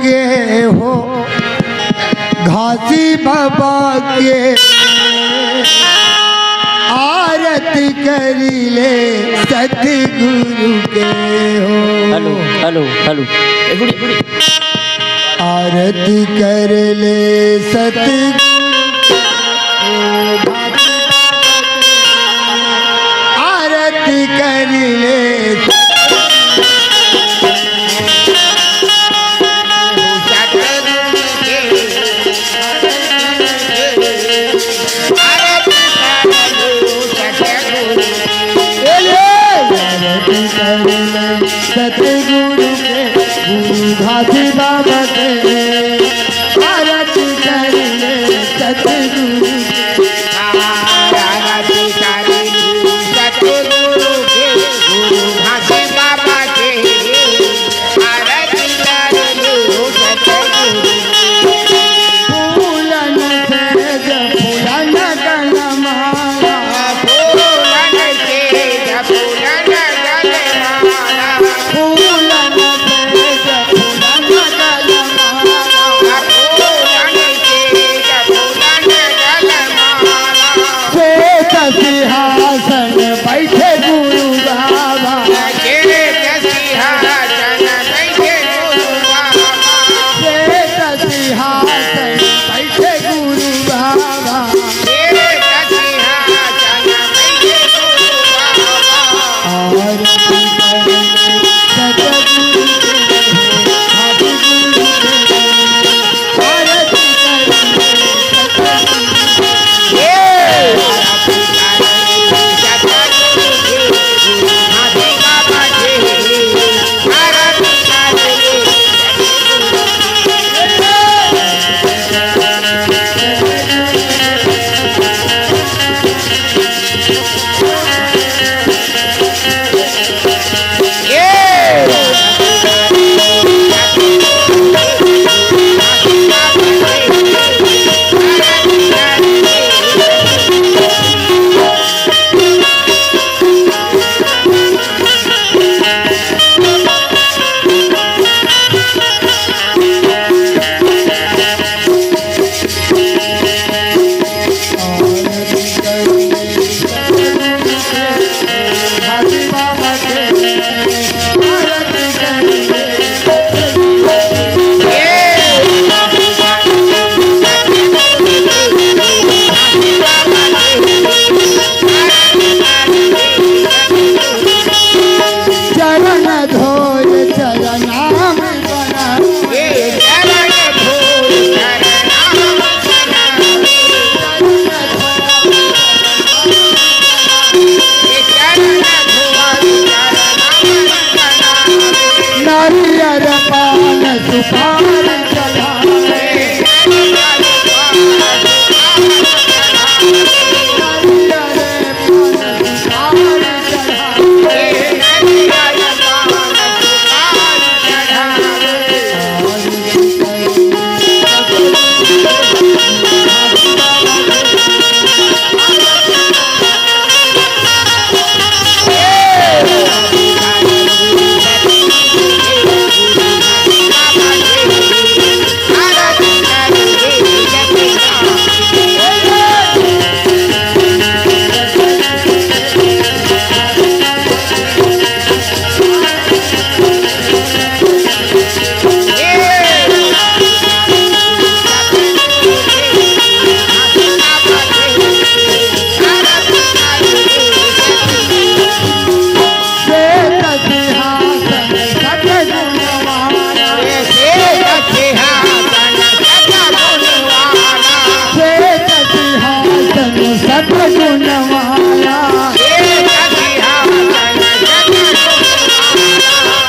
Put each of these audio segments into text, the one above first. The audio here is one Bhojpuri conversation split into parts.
के हो घासी बाबा के आरती करी ले सतगुरु के हो। हेलो हेलो हेलो आरती कर ले सतगुरु आरती कर ले सतगुरु के गुरु घासी बाबा के आरती कर ले सतगुरु आरती कर सतगुरु के गुरु घासी बाबा के आरती कर सतगुरु फूलन से फूलन गलमाला फूलन से फूलन गलमाला फूलन से फूलन गलमाला श्वेत सिंहासन बैठे गुरु बाबा श्वेत सिंहासन बैठे गुरु बाबा नारियल पान सुपारी चढ़ावे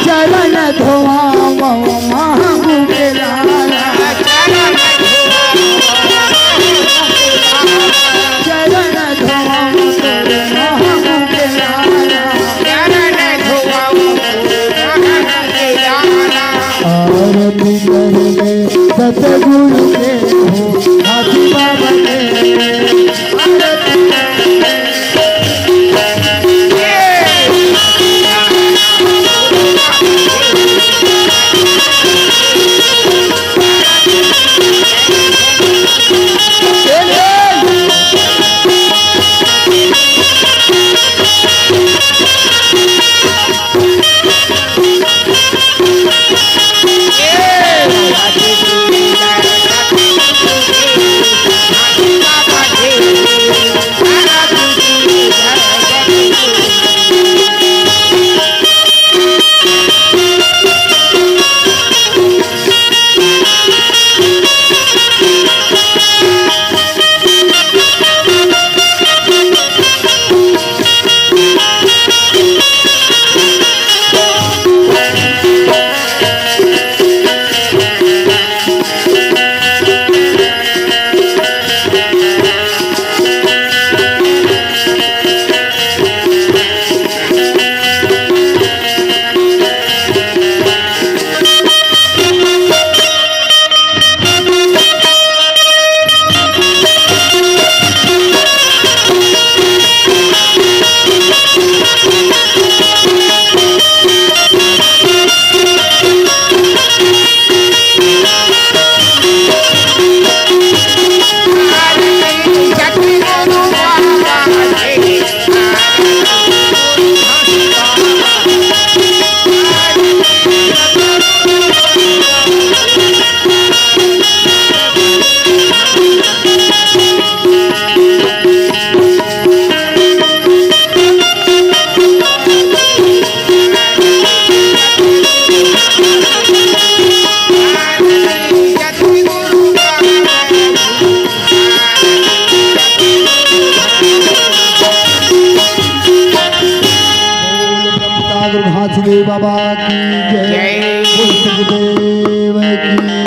चरण धोआ महबूब लाला चरण धोआ महबूब लाला आरती कर ले सतगुरु के हो घासी बाबा के आरती घासदेव बाबा की जय जय। बोल सुखदेव की